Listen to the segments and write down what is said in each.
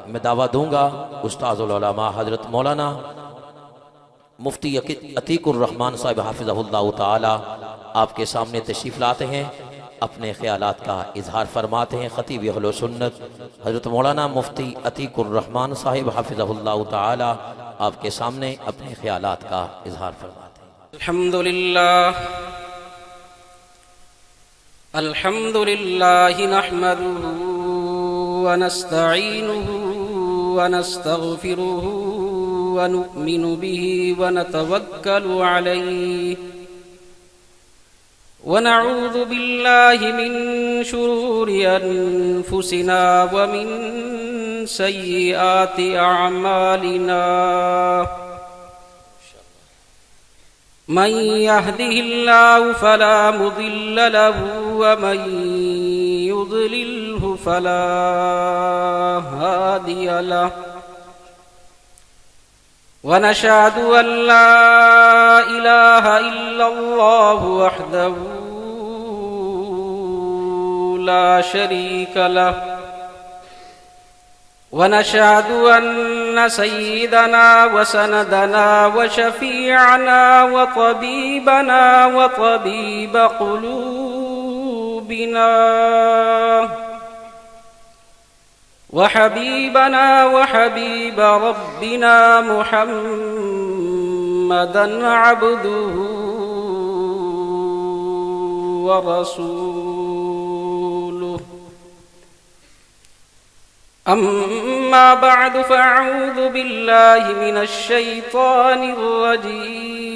میں دعویٰ دوں گا استاذ العلماء حضرت مولانا مفتی عتیق الرحمن صاحب حافظہ اللہ تعالی آپ کے سامنے تشریف لاتے ہیں، اپنے خیالات کا اظہار فرماتے ہیں۔ خطیب اہل سنت حضرت مولانا مفتی عتیق الرحمن صاحب حافظہ اللہ تعالی آپ کے سامنے اپنے خیالات کا اظہار فرماتے ہیں۔ الحمد لله نحمده ونستعينه ونستغفره ونؤمن به ونتوكل عليه ونعوذ بالله من شرور أنفسنا ومن سيئات أعمالنا من يهده الله فلا مضل له ومن يضلله فلا هادي له ونشهد أن لا إله إلا الله وحده لا شريك له ونشهد أن سيدنا وسندنا وشفيعنا وطبيبنا وطبيب قلوبنا وحبيبنا وحبيب ربنا محمدا عبده ورسوله أما بعد فأعوذ بالله من الشيطان الرجيم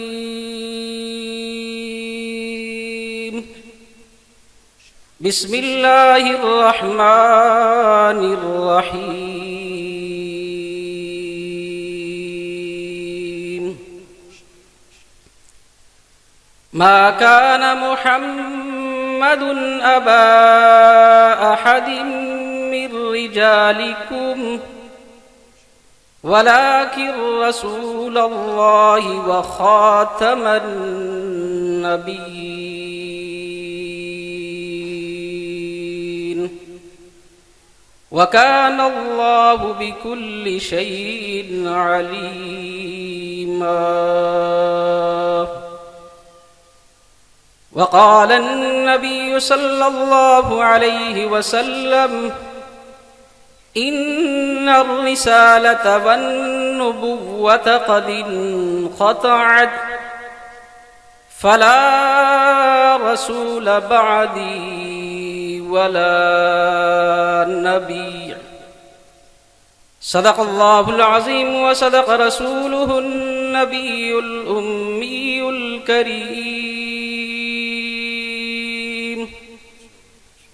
بسم الله الرحمن الرحيم ما كان محمد أبا أحد من رجالكم ولكن رسول الله وخاتم النبيين وكان الله بكل شيء عليما وقال النبي صلى الله عليه وسلم إن الرسالة والنبوة قد انقطعت فلا رسول بعدي ولا نبي صدق الله العظيم وصدق رسوله النبي الأمي الكريم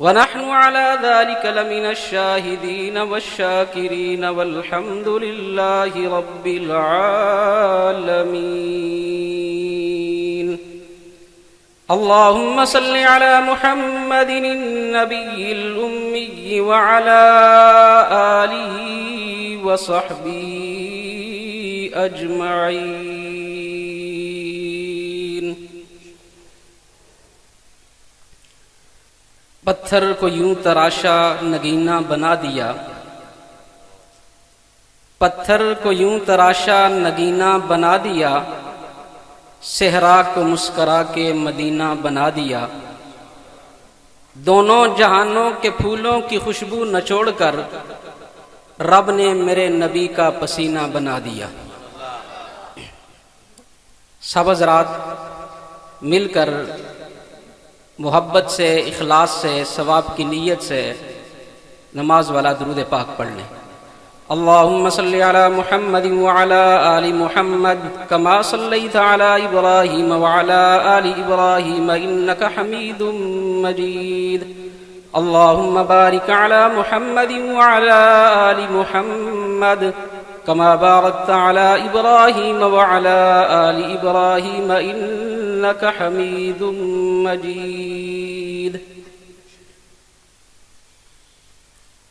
ونحن على ذلك لمن الشاهدين والشاكرين والحمد لله رب العالمين اللهم صل على محمد النبي الأمي وعلى آله وصحبه أجمعين پتھر کو یوں تراشا نگینہ بنا دیا، پتھر کو یوں تراشا نگینہ بنا دیا، صحرا کو مسکرا کے مدینہ بنا دیا، دونوں جہانوں کے پھولوں کی خوشبو نچوڑ کر رب نے میرے نبی کا پسینہ بنا دیا۔ سب حضرات مل کر محبت سے، اخلاص سے، ثواب کی نیت سے نماز والا درود پاک پڑھ لیں۔ اللہم صلی علی محمد وعلی آل محمد کما صلیت علی ابراہیم وعلی آل ابراہیم انک حمید مجید۔ اللہم بارک علی محمد وعلی آل محمد كما باركت على إبراهيم وعلى آل إبراهيم إنك حميد مجيد۔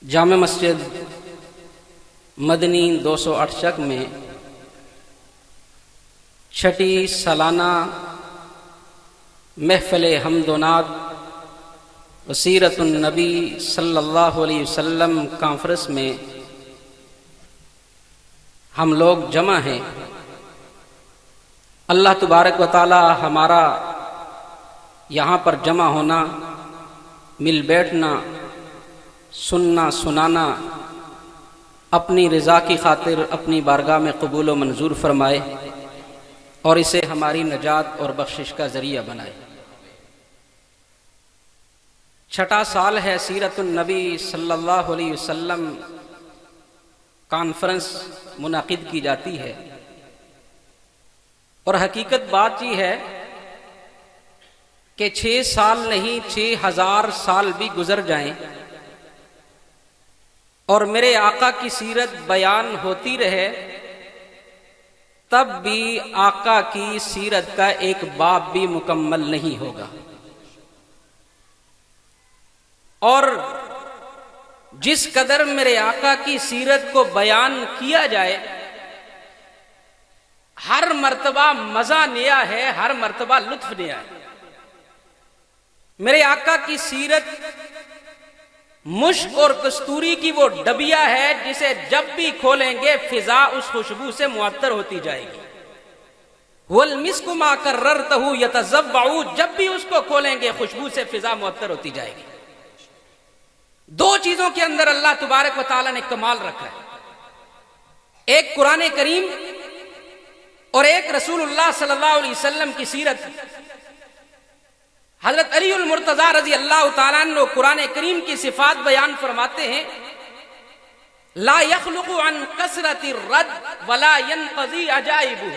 جامع مسجد مدنی 268 میں چھٹی سالانہ محفل حمد و نعت و سیرت النبی صلی اللہ علیہ وسلم کانفرنس میں ہم لوگ جمع ہیں، اللہ تبارک و تعالی ہمارا یہاں پر جمع ہونا، مل بیٹھنا، سننا سنانا اپنی رضا کی خاطر اپنی بارگاہ میں قبول و منظور فرمائے اور اسے ہماری نجات اور بخشش کا ذریعہ بنائے۔ چھٹا سال ہے سیرت النبی صلی اللہ علیہ وسلم کانفرنس منعقد کی جاتی ہے، اور حقیقت بات یہ ہے کہ 6 سال نہیں 6000 سال بھی گزر جائیں اور میرے آقا کی سیرت بیان ہوتی رہے، تب بھی آقا کی سیرت کا ایک باب بھی مکمل نہیں ہوگا۔ اور جس قدر میرے آقا کی سیرت کو بیان کیا جائے، ہر مرتبہ مزہ نیا ہے، ہر مرتبہ لطف نیا ہے۔ میرے آقا کی سیرت مشک اور کستوری کی وہ ڈبیا ہے جسے جب بھی کھولیں گے فضا اس خوشبو سے معطر ہوتی جائے گی۔ والمسک ما کررتہ یتزوع، جب بھی اس کو کھولیں گے خوشبو سے فضا معطر ہوتی جائے گی۔ 2 چیزوں کے اندر اللہ تبارک و تعالی نے کمال رکھا ہے، ایک قرآن کریم اور ایک رسول اللہ صلی اللہ علیہ وسلم کی سیرت۔ حضرت علی المرتضی رضی اللہ تعالیٰ عنہ قرآن کریم کی صفات بیان فرماتے ہیں، لا یخلق عن کثرت الرد ولا ينقضی عجائبہ۔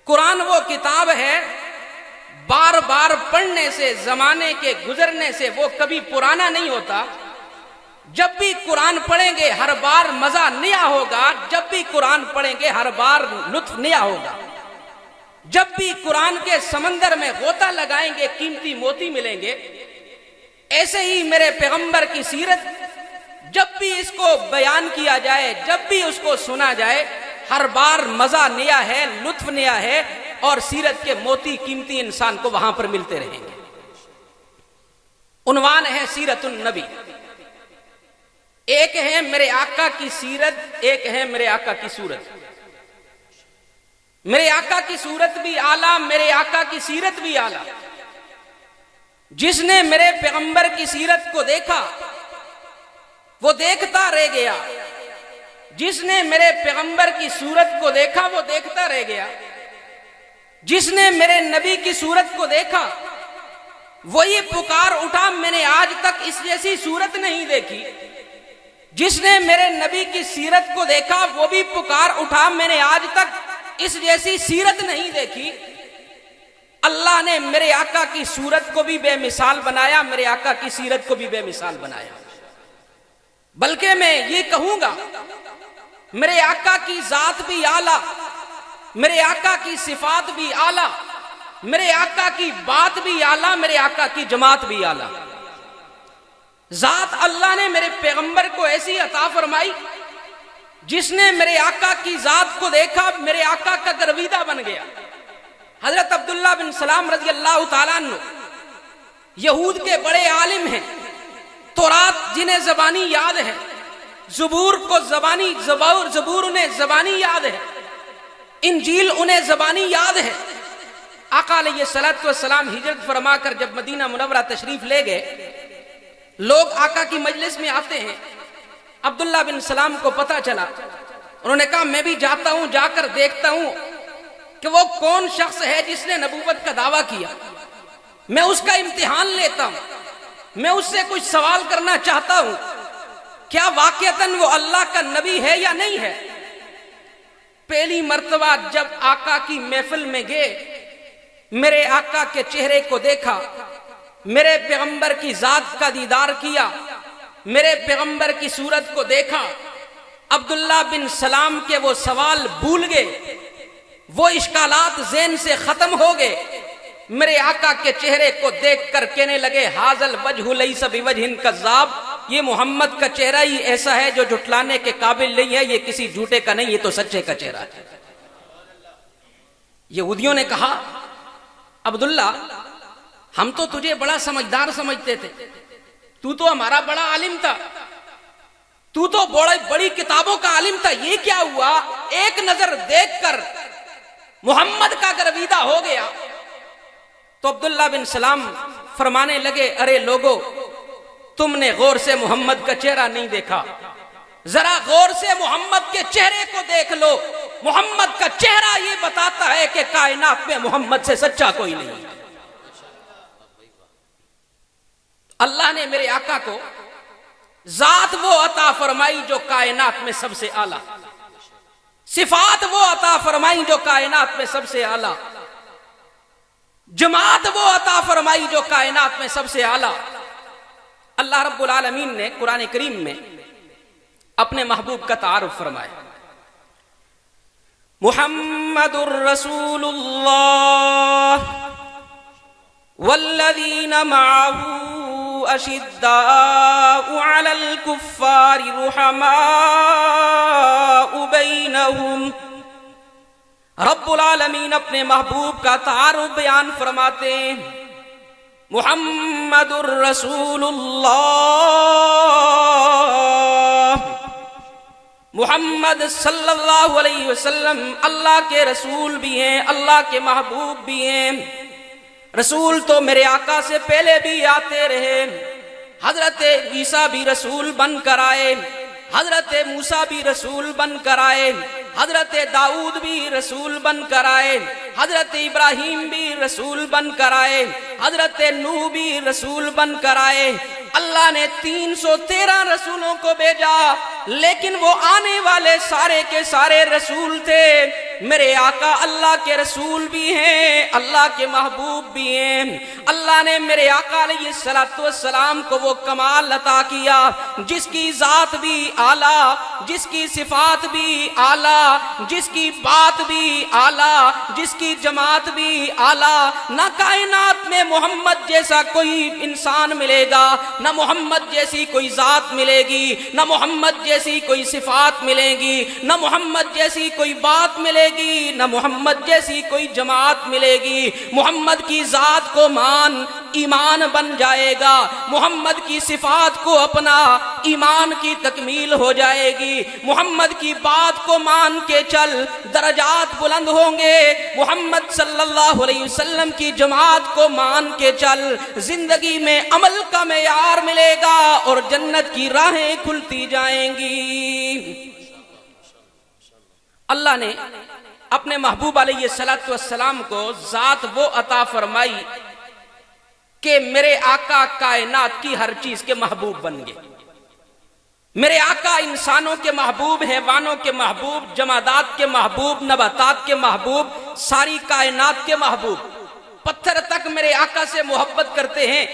قرآن وہ کتاب ہے بار بار پڑھنے سے، زمانے کے گزرنے سے وہ کبھی پرانا نہیں ہوتا۔ جب بھی قرآن پڑھیں گے ہر بار مزہ نیا ہوگا، جب بھی قرآن پڑھیں گے ہر بار لطف نیا ہوگا۔ جب بھی قرآن کے سمندر میں غوطہ لگائیں گے قیمتی موتی ملیں گے۔ ایسے ہی میرے پیغمبر کی سیرت جب بھی اس کو بیان کیا جائے، جب بھی اس کو سنا جائے، ہر بار مزہ نیا ہے، لطف نیا ہے، اور سیرت کے موتی قیمتی انسان کو وہاں پر ملتے رہیں گے۔ عنوان ہے سیرت النبی۔ ایک ہے میرے آقا کی سیرت، ایک ہے میرے آقا کی صورت۔ میرے آقا کی صورت بھی اعلیٰ، میرے آقا کی سیرت بھی اعلیٰ۔ جس نے میرے پیغمبر کی سیرت کو دیکھا وہ دیکھتا رہ گیا، جس نے میرے پیغمبر کی صورت کو دیکھا وہ دیکھتا رہ گیا، جس نے میرے نبی کی صورت کو دیکھا وہ یہ پکار اٹھا میں نے آج تک اس جیسی صورت نہیں دیکھی، جس نے میرے نبی کی سیرت کو دیکھا وہ بھی پکار اٹھا میں نے آج تک اس جیسی سیرت نہیں دیکھی۔ اللہ نے میرے آقا کی صورت کو بھی بے مثال بنایا، میرے آقا کی سیرت کو بھی بے مثال بنایا۔ بلکہ میں یہ کہوں گا میرے آقا کی ذات بھی اعلیٰ، میرے آقا کی صفات بھی اعلیٰ، میرے آقا کی بات بھی اعلیٰ، میرے آقا کی جماعت بھی اعلیٰ۔ ذات اللہ نے میرے پیغمبر کو ایسی عطا فرمائی، جس نے میرے آقا کی ذات کو دیکھا میرے آقا کا گرویدہ بن گیا۔ حضرت عبداللہ بن سلام رضی اللہ تعالیٰ عنہ یہود کے بڑے عالم ہیں، تورات جنہیں زبانی یاد ہے، زبور انہیں زبانی یاد ہے، انجیل انہیں زبانی یاد ہے۔ آقا علیہ الصلوۃ والسلام ہجرت فرما کر جب مدینہ منورہ تشریف لے گئے، لوگ آقا کی مجلس میں آتے ہیں۔ عبداللہ بن سلام کو پتہ چلا، انہوں نے کہا میں بھی جاتا ہوں، جا کر دیکھتا ہوں کہ وہ کون شخص ہے جس نے نبوت کا دعویٰ کیا، میں اس کا امتحان لیتا ہوں، میں اس سے کچھ سوال کرنا چاہتا ہوں، کیا واقعتاً وہ اللہ کا نبی ہے یا نہیں ہے۔ پہلی مرتبہ جب آقا کی محفل میں گئے، میرے آقا کے چہرے کو دیکھا، میرے پیغمبر کی ذات کا دیدار کیا، میرے پیغمبر کی صورت کو دیکھا، عبداللہ بن سلام کے وہ سوال بھول گئے، وہ اشکالات ذہن سے ختم ہو گئے۔ میرے آقا کے چہرے کو دیکھ کر کہنے لگے حاذل وجہ لیس بوجہ کذاب، یہ محمد کا چہرہ ہی ایسا ہے جو جھٹلانے کے قابل نہیں ہے، یہ کسی جھوٹے کا نہیں، یہ تو سچے کا چہرہ ہے۔ یہودیوں نے کہا عبداللہ ہم تو تجھے بڑا سمجھدار سمجھتے تھے، تو ہمارا بڑا عالم تھا، تو بڑی کتابوں کا عالم تھا، یہ کیا ہوا؟ ایک نظر دیکھ کر محمد کا گرویدہ ہو گیا۔ تو عبداللہ بن سلام فرمانے لگے، ارے لوگو، تم نے غور سے محمد کا چہرہ نہیں دیکھا، ذرا غور سے محمد کے چہرے کو دیکھ لو۔ محمد کا چہرہ یہ بتاتا ہے کہ کائنات میں محمد سے سچا کوئی نہیں۔ اللہ نے میرے آقا کو ذات وہ عطا فرمائی جو کائنات میں سب سے اعلیٰ، صفات وہ عطا فرمائی جو کائنات میں سب سے اعلیٰ، جماعت وہ عطا فرمائی جو کائنات میں سب سے اعلیٰ۔ اللہ رب العالمین نے قرآن کریم میں اپنے محبوب کا تعارف فرمایا، محمد الرسول اللہ والذین معه اشداء علی الکفار رحماء بینہم۔ رب العالمین اپنے محبوب کا تعارف بیان فرماتے ہیں، محمد الرسول اللہ، محمد صلی اللہ علیہ وسلم اللہ کے رسول بھی ہیں، اللہ کے محبوب بھی ہیں۔ رسول تو میرے آقا سے پہلے بھی آتے رہے، حضرت عیسیٰ بھی رسول بن کر آئے، حضرت موسیٰ بھی رسول بن کر آئے، حضرت داؤد بھی رسول بن کر آئے، حضرت ابراہیم بھی رسول بن کر آئے، حضرت نوح بھی رسول بن کر آئے۔ اللہ نے 313 رسولوں کو بھیجا، لیکن وہ آنے والے سارے کے سارے رسول تھے۔ میرے آقا اللہ کے رسول بھی ہیں، اللہ کے محبوب بھی ہیں۔ اللہ نے میرے آقا علیہ السلام کو وہ کمال عطا کیا جس کی ذات بھی اعلیٰ، جس کی صفات بھی اعلیٰ، جس کی بات بھی اعلیٰ، جس کی جماعت بھی اعلیٰ۔ نہ کائنات میں محمد جیسا کوئی انسان ملے گا، نہ محمد جیسی کوئی ذات ملے گی، نہ محمد جیسی کوئی صفات ملے گی، نہ محمد جیسی کوئی بات ملے گی، نہ محمد جیسی کوئی جماعت ملے گی۔ محمد کی ذات کو مان، ایمان بن جائے گا، محمد کی صفات کو اپنا، ایمان کی تکمیل ہو جائے گی۔ محمد کی بات کو مان کے چل، درجات بلند ہوں گے۔ محمد صلی اللہ علیہ وسلم کی جماعت کو مان کے چل، زندگی میں عمل کا معیار ملے گا اور جنت کی راہیں کھلتی جائیں گی۔ اللہ نے اپنے محبوب علیہ السلام کو ذات وہ عطا فرمائی کہ میرے آقا کائنات کی ہر چیز کے محبوب بن گئے۔ میرے آقا انسانوں کے محبوب، حیوانوں کے محبوب، جمادات کے محبوب، نباتات کے محبوب، ساری کائنات کے محبوب۔ پتھر تک میرے آقا سے محبت کرتے ہیں۔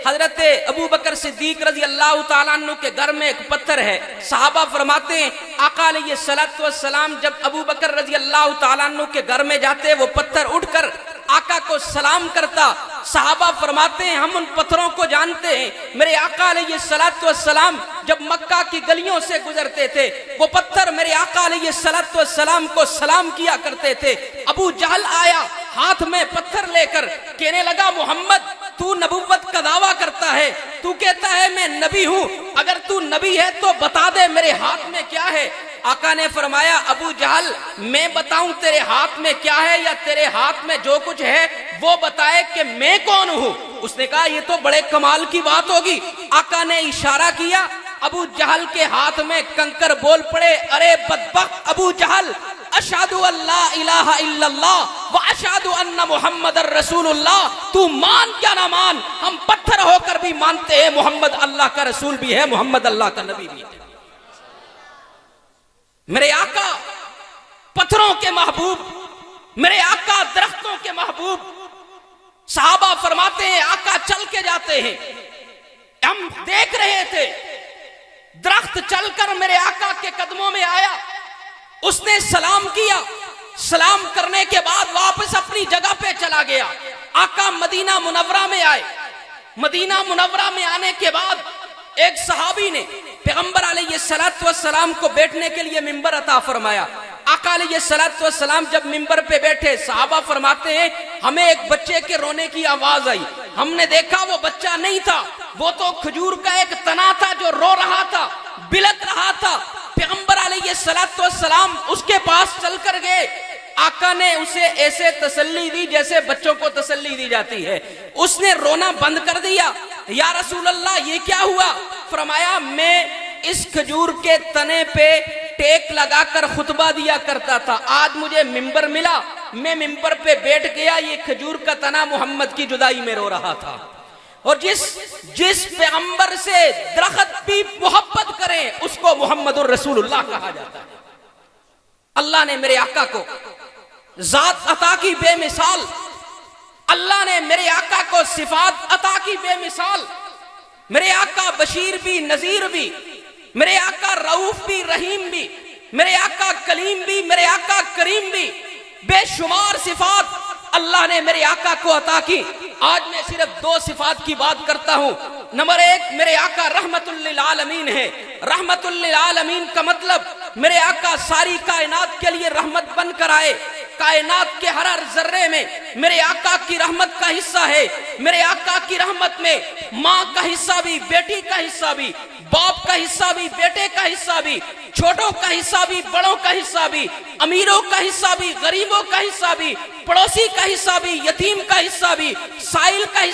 حضرت ابو بکر صدیق رضی اللہ تعالیٰ عنہ کے گھر میں ایک پتھر ہے، صحابہ فرماتے ہیں آقا علیہ السلام جب ابو بکر رضی اللہ تعالیٰ عنہ کے گھر میں جاتے وہ پتھر اٹھ کر آقا کو سلام کرتا۔ صحابہ فرماتے ہیں ہم ان پتھروں کو جانتے ہیں۔ میرے آقا علیہ السلام جب مکہ کی گلیوں سے گزرتے تھے وہ پتھر میرے آقا علیہ السلام کو سلام کیا کرتے تھے۔ ابو جہل آیا ہاتھ میں پتھر لے کر، کہنے لگا محمد تو نبوت کا دعویٰ کرتا ہے، تو کہتا ہے میں نبی ہوں، اگر تو نبی ہے تو بتا دے میرے ہاتھ میں کیا ہے۔ آقا نے فرمایا ابو جہل میں بتاؤں تیرے ہاتھ میں کیا ہے یا تیرے ہاتھ میں جو کچھ ہے وہ بتائے کہ میں کون ہوں؟ اس نے کہا یہ تو بڑے کمال کی بات ہوگی۔ آقا نے اشارہ کیا، ابو جہل کے ہاتھ میں کنکر بول پڑے، ارے بدبخت ابو جہل، اشہد ان لا الہ الا اللہ و اشہد ان محمد الرسول اللہ، تو مان کیا نہ مان، ہم پتھر ہو کر بھی مانتے ہیں محمد اللہ کا رسول بھی ہے، محمد اللہ کا نبی بھی ہے۔ میرے آقا پتھروں کے محبوب، میرے آقا درختوں کے محبوب۔ صحابہ فرماتے ہیں آقا چل کے جاتے ہیں، ہم دیکھ رہے تھے درخت چل کر میرے آقا کے قدموں میں آیا، اس نے سلام کیا، سلام کرنے کے بعد واپس اپنی جگہ پہ چلا گیا۔ آقا مدینہ منورہ میں آئے، مدینہ منورہ میں آنے کے بعد ایک صحابی نے پیغمبر علیہ السلام کو بیٹھنے کے لیے منبر عطا فرمایا۔ آقا علیہ السلام جب منبر پہ بیٹھے، صحابہ فرماتے ہیں ہمیں ایک بچے کے رونے کی آواز آئی۔ ہم نے دیکھا وہ بچہ نہیں تھا، وہ تو کھجور کا ایک تنا تھا جو رو رہا تھا، بلک رہا تھا۔ پیغمبر علیہ السلام اس کے پاس چل کر گئے، آقا نے اسے ایسے تسلی دی جیسے بچوں کو تسلی دی جاتی ہے۔ اس نے رونا بند کر دیا۔ یا رسول اللہ یہ کیا ہوا؟ فرمایا میں اس کھجور کے تنے پہ ٹیک لگا کر خطبہ دیا کرتا تھا، آج مجھے ممبر ملا، میں ممبر پہ بیٹھ گیا، یہ کھجور کا تنا محمد کی جدائی میں رو رہا تھا۔ اور جس پیغمبر سے درخت بھی محبت کریں اس کو محمد الرسول اللہ کہا جاتا ہے۔ اللہ نے میرے آقا کو ذات عطا کی بے مثال، اللہ نے میرے آقا کو صفات عطا کی بے مثال۔ میرے آقا بشیر بھی، نذیر بھی، میرے آقا رؤوف بھی، رحیم بھی، میرے آقا کلیم بھی، میرے آقا کریم بھی، بے شمار صفات اللہ نے میرے آقا کو عطا کی۔ آج میں صرف 2 صفات کی بات کرتا ہوں۔ نمبر 1، میرے آقا رحمت للعالمین ہے۔ رحمت للعالمین کا مطلب میرے آقا ساری کائنات کے لیے رحمت بن کر آئے۔ کائنات کے ہر ذرے میں میرے آقا کی رحمت کا حصہ ہے۔ میرے آقا کی رحمت میں ماں کا حصہ بھی، بیٹی کا حصہ بھی، باپ کا حصہ بھی، بیٹے کا حصہ بھی، چھوٹوں کا حصہ بھی، بڑوں کا حصہ بھی، امیروں کا حصہ بھی، غریبوں کا حصہ بھی، پڑوسی کا حصہ بھی، یتیم کا حصہ بھی، سائل کا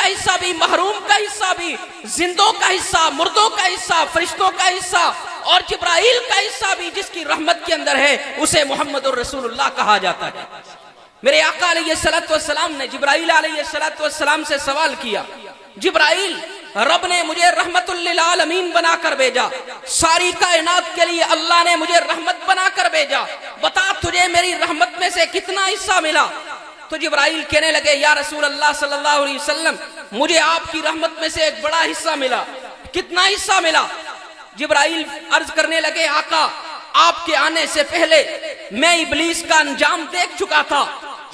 حصہ بھی، محروم کا حصہ بھی، زندوں کا حصہ، مردوں کا حصہ، فرشتوں کا حصہ اور جبرائیل کا حصہ بھی جس کی رحمت کے اندر ہے اسے محمد الرسول اللہ کہا جاتا ہے۔ میرے آقا علیہ السلام نے جبرائیل علیہ السلام سے سوال کیا، جبرائیل رب نے مجھے رحمت للعالمین بنا کر بھیجا، ساری کائنات کے لیے اللہ نے مجھے رحمت بنا کر بھیجا، بتا تجھے میری رحمت میں سے کتنا حصہ ملا؟ تو جبرائیل کہنے لگے یا رسول اللہ صلی اللہ علیہ وسلم مجھے آپ کی رحمت میں سے ایک بڑا حصہ ملا۔ کتنا حصہ ملا؟ جبرائیل عرض کرنے لگے آقا آپ کے آنے سے پہلے میں ابلیس کا انجام دیکھ چکا تھا،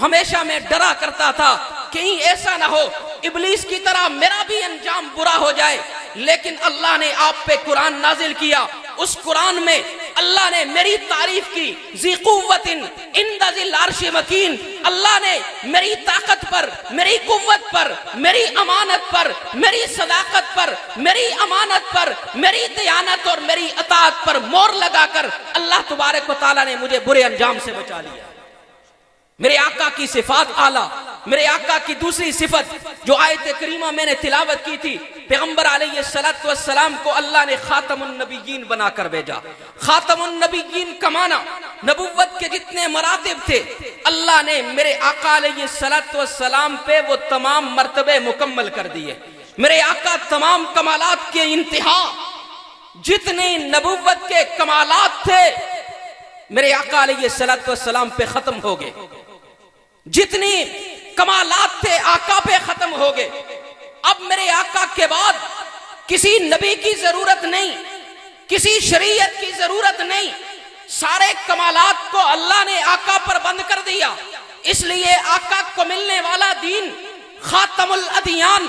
ہمیشہ میں ڈرا کرتا تھا کہیں ایسا نہ ہو ابلیس کی طرح میرا بھی انجام برا ہو جائے، لیکن اللہ نے آپ پہ قرآن نازل کیا، اس قرآن میں اللہ نے میری تعریف کی، ذی قوت عند ذی العرش مکین، اللہ نے میری طاقت پر، میری قوت پر، میری امانت پر، میری صداقت پر، میری امانت پر، میری دیانت اور میری اطاعت پر مور لگا کر اللہ تبارک و تعالیٰ نے مجھے برے انجام سے بچا لیا۔ میرے آقا کی صفات اعلیٰ، میرے آقا کی دوسری صفت جو آیت کریمہ میں نے تلاوت کی تھی، پیغمبر علیہ السلام کو اللہ نے خاتم النبیین بنا کر بھیجا۔ خاتم النبیین کا معنی نبوت کے جتنے مراتب تھے اللہ نے میرے آقا علیہ السلام پہ وہ تمام مرتبے مکمل کر دیے۔ میرے آقا تمام کمالات کے انتہا، جتنی نبوت کے کمالات تھے میرے آقا علیہ السلام پہ ختم ہو گئے، جتنی کمالات تھے آقا پہ ختم ہو گئے۔ اب میرے آقا کے بعد کسی نبی کی ضرورت نہیں، کسی شریعت کی ضرورت نہیں، سارے کمالات کو اللہ نے آقا پر بند کر دیا۔ اس لیے آقا کو ملنے والا دین خاتم الادیان،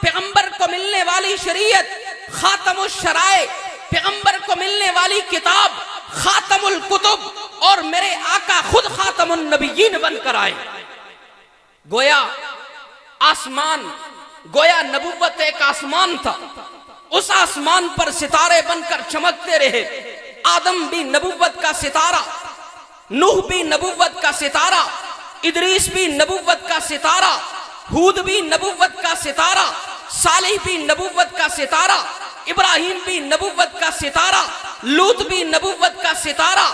پیغمبر کو ملنے والی شریعت خاتم الشرائع، پیغمبر کو ملنے والی کتاب خاتم الکتب، اور میرے آقا خود خاتم النبیین بن کر آئے۔ گویا آسمان، گویا نبوت ایک آسمان تھا، اس آسمان پر ستارے بن کر چمکتے رہے۔ آدم بھی نبوت کا ستارہ، نوح بھی نبوت کا ستارہ، ادریس بھی نبوت کا ستارہ، ہود بھی نبوت کا ستارہ، صالح بھی نبوت کا ستارہ، ابراہیم بھی نبوت کا ستارہ، لوط بھی نبوت کا ستارہ،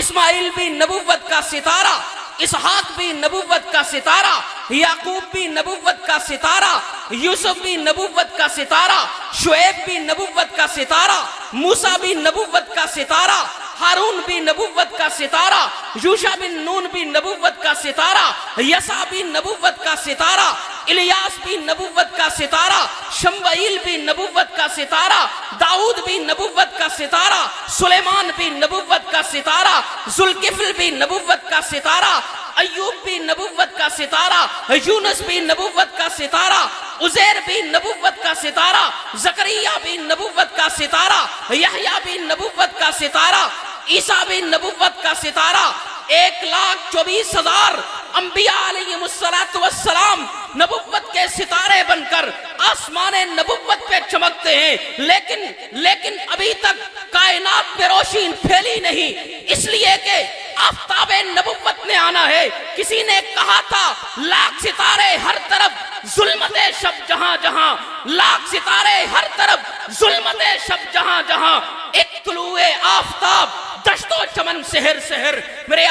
اسماعیل بھی نبوت کا ستارہ، اسحاق بھی نبوت کا ستارہ، یعقوب بھی نبوت کا ستارہ، یوسف بھی نبوت کا ستارہ، شعیب بھی نبوت کا ستارہ، موسیٰ بھی نبوت کا ستارہ، ہارون بھی نبوت کا ستارہ، یوشع بن نون بھی نبوت کا ستارہ، یسع بھی نبوت کا ستارہ، الیاس بھی نبوت کا ستارہ، شموئیل بھی نبوت کا ستارہ، داؤد بھی نبوت کا ستارہ، سلیمان بھی نبوت کا ستارہ، ذوالکفل بھی نبوت کا ستارہ، ایوب بھی نبوت کا ستارہ، یونس بھی نبوت کا ستارہ، عزیر بھی نبوت کا ستارہ، زکریا بھی نبوت کا ستارہ، یحییٰ بھی نبوت کا ستارہ، عیسیٰ بھی نبوت کا ستارہ، 1,24,000 انبیاء علیہم السلام نبوت کے ستارے بن کر آسمان نبوت پہ چمکتے ہیں، لیکن ابھی تک کائنات پہ روشنی پھیلی نہیں، اس لیے کہ آفتاب نبوت نے آنا ہے۔ کسی نے کہا تھا لاکھ ستارے ہر طرف ظلمت شب جہاں جہاں، لاکھ ستارے ہر طرف ظلمت شب جہاں جہاں، ایک طلوع آفتاب دشت و چمن سحر سحر۔ میرے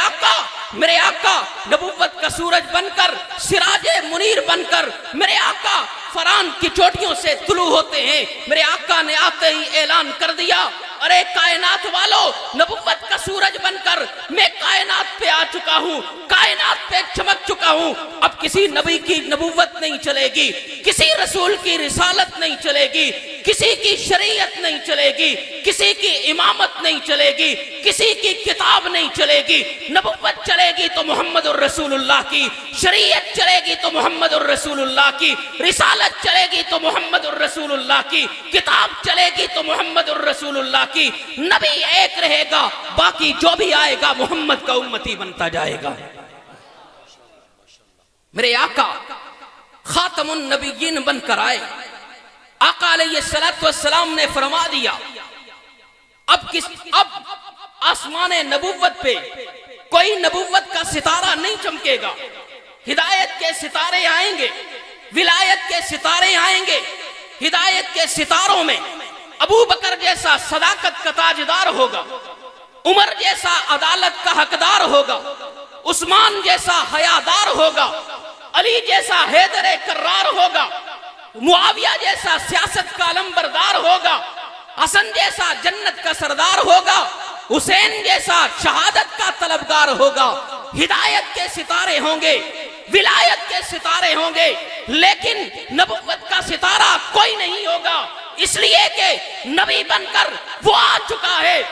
آقا نبوت کا سورج بن کر، سراج منیر بن کر، میرے آقا فران کی چوٹیوں سے طلوع ہوتے ہیں۔ میرے آقا نے آتے ہی اعلان کر دیا، ارے کائنات والو، نبوت کا سورج بن کر میں کائنات پہ آ چکا ہوں، کائنات پہ چمک چکا ہوں۔ اب کسی نبی کی نبوت نہیں چلے گی، کسی رسول کی رسالت نہیں چلے گی، کسی کی شریعت نہیں چلے گی، کسی کی امامت نہیں چلے گی، کسی کی کتاب نہیں چلے گی۔ نبوت چلے گی تو محمد الرسول اللہ کی، شریعت چلے گی تو محمد الرسول اللہ کی، رسالت چلے گی تو محمد الرسول اللہ کی، کتاب چلے گی تو محمد الرسول اللہ کی۔ نبی ایک رہے گا، باقی جو بھی آئے گا محمد کا امتی بنتا جائے گا۔ میرے آقا خاتم النبیین بن کر آئے۔ آقا علیہ السلام نے فرما دیا، اب آسمان نبوت پہ کوئی نبوت کا ستارہ نہیں چمکے گا، ہدایت کے ستارے آئیں گے، ولایت کے ستارے آئیں گے۔ ہدایت کے ستاروں میں ابو بکر جیسا صداقت کا تاجدار ہوگا، عمر جیسا عدالت کا حقدار ہوگا، عثمان جیسا حیادار ہوگا، علی جیسا حیدر کرار ہوگا، معاویہ جیسا سیاست کا علمبردار ہوگا، حسن جیسا جنت کا سردار ہوگا، حسین جیسا شہادت کا طلبگار ہوگا۔ ہدایت کے ستارے ہوں گے، ولایت کے ستارے ہوں گے، لیکن نبوت کا ستارہ کوئی نہیں ہوگا، اس لیے کہ نبی بن کر وہ آ چکا ہے،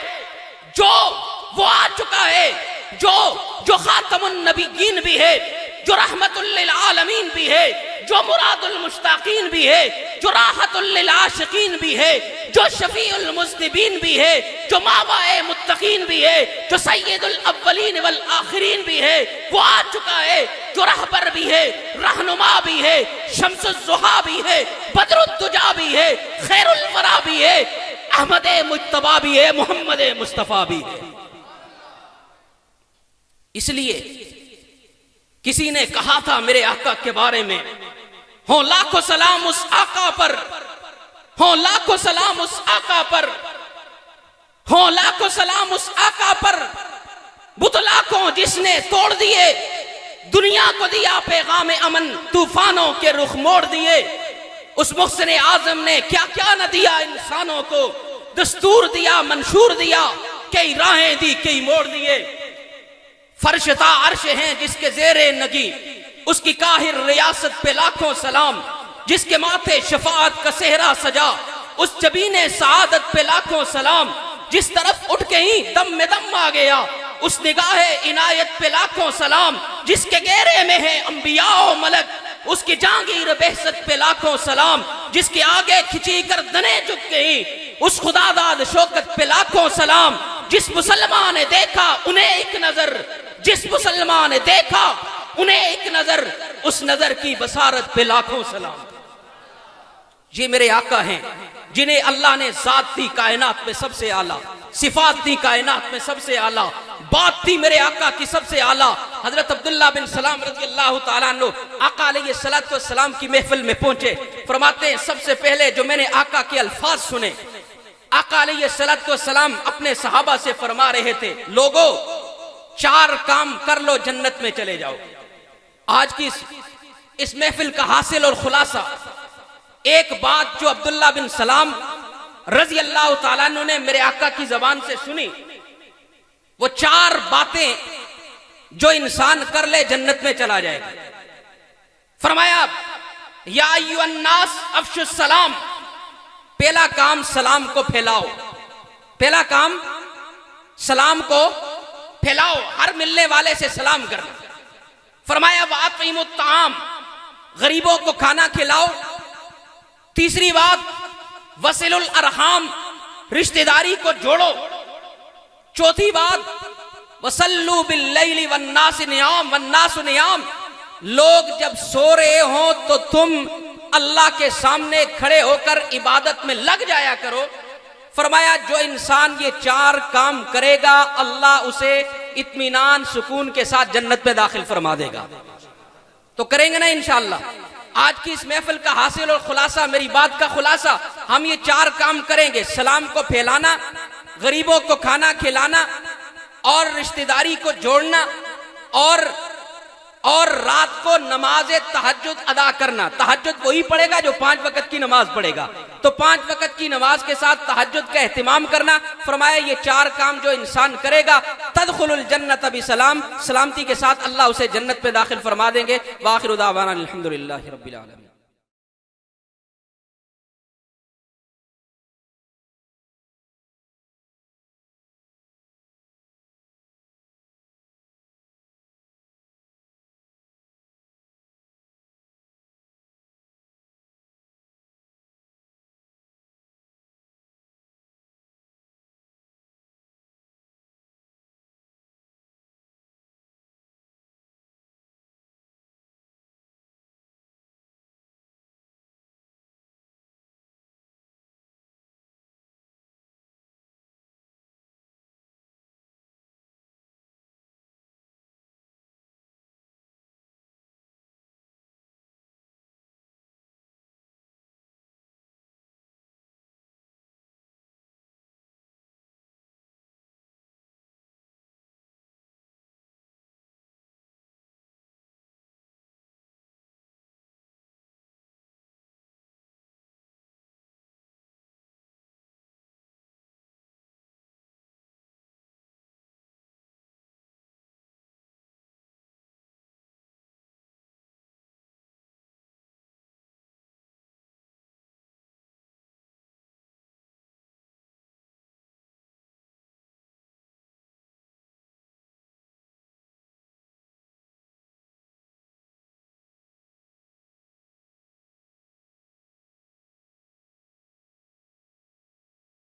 جو خاتم النبیین بھی ہے، جو رحمت للعالمین بھی ہے، جو مراد المشتاقین بھی ہے، جو راحت للعاشقین بھی ہے، جو شفیع المذنبین بھی ہے، جو ماوائے متقین بھی ہے، جو سید الاولین والآخرین بھی ہے، وہ آ چکا ہے، جو رہبر بھی ہے، رہنما بھی ہے، شمس الضحیٰ بھی ہے، بدر الدجا بھی ہے، خیر الورا بھی ہے، احمد مجتبی بھی ہے، محمد مصطفیٰ بھی ہے۔ اس لیے کسی نے کہا تھا میرے آقا کے بارے میں، ہوں لاکھوں سلام اس آقا پر، ہوں لاکھوں سلام اس آقا پر، ہوں لاکھوں سلام اس آقا پر، بت لاکھوں جس نے توڑ دیے، دنیا کو دیا پیغام امن، طوفانوں کے رخ موڑ دیے۔ اس محسن اعظم نے کیا کیا نہ دیا انسانوں کو، دستور دیا، منشور دیا، کئی راہیں دی، کئی موڑ دیے۔ فرش تا عرش ہیں جس کے زیر نگی، اس کی قاہر ریاست پہ لاکھوں سلام، جس کے ماتھے شفاعت کا صحرا سجا، اس جبین سعادت پہ لاکھوں سلام، جس طرف اٹھ کے ہی دم میں دم آ گیا، اس نگاہ عنایت پہ لاکھوں سلام، جس کے گھیرے میں ہے انبیاء و ملک، اس کی جہانگیر بہشت پہ لاکھوں سلام، جس کے آگے کھچی کر دنے جھک گئی، اس خدا داد شوکت پہ لاکھوں سلام، جس مسلمان نے دیکھا انہیں ایک نظر، جس مسلمان نے دیکھا انہیں ایک نظر، اس نظر کی بصارت پہ لاکھوں سلام۔ یہ میرے آقا ہیں جنہیں اللہ نے ذات دی کائنات میں سب سے اعلیٰ، صفات دی کائنات میں سب سے اعلیٰ، بات تھی میرے آقا کی سب سے اعلیٰ۔ حضرت عبداللہ بن سلام رضی اللہ تعالیٰ عنہ آقا علیہ السلام کی محفل میں پہنچے، فرماتے ہیں سب سے پہلے جو میں نے آقا کے الفاظ سنے، آقا علیہ السلام اپنے صحابہ سے فرما رہے تھے، لوگو 4 کام کر لو جنت میں چلے جاؤ۔ آج کی اس محفل کا حاصل اور خلاصہ ایک بات جو عبداللہ بن سلام رضی اللہ تعالیٰ عنہ نے میرے آقا کی زبان سے سنی، وہ 4 باتیں جو انسان کر لے جنت میں چلا جائے گا۔ فرمایا یا ایھا الناس افشوا السلام، پہلا کام سلام کو پھیلاؤ، پہلا کام سلام کو پھیلاؤ، ہر ملنے والے سے سلام کرنا۔ فرمایا وَأَطْعِمُوا الطَّعَامَ، غریبوں کو کھانا کھلاؤ۔ تیسری بات وَصِلُوا الْأَرْحَامَ، رشتہ داری کو جوڑو۔ چوتھی بات وَصَلُّوا بِاللَّيْلِ وَالنَّاسِ نِيَامٌ وَالنَّاسُ نِيَامٌ، لوگ جب سو رہے ہوں تو تم اللہ کے سامنے کھڑے ہو کر عبادت میں لگ جایا کرو۔ فرمایا جو انسان یہ 4 کام کرے گا اللہ اسے اطمینان سکون کے ساتھ جنت میں داخل فرما دے گا۔ تو کریں گے نا انشاءاللہ؟ آج کی اس محفل کا حاصل اور خلاصہ، میری بات کا خلاصہ، ہم یہ 4 کام کریں گے: سلام کو پھیلانا، غریبوں کو کھانا کھلانا، اور رشتہ داری کو جوڑنا، اور رات کو نماز تہجد ادا کرنا۔ تہجد وہی پڑھے گا جو 5 وقت کی نماز پڑھے گا، تو 5 وقت کی نماز کے ساتھ تہجد کا اہتمام کرنا۔ فرمایا یہ 4 کام جو انسان کرے گا تدخل الجنت بسلام، سلامتی کے ساتھ اللہ اسے جنت پہ داخل فرما دیں گے۔ وآخر دعوانا الحمدللہ رب العالمین۔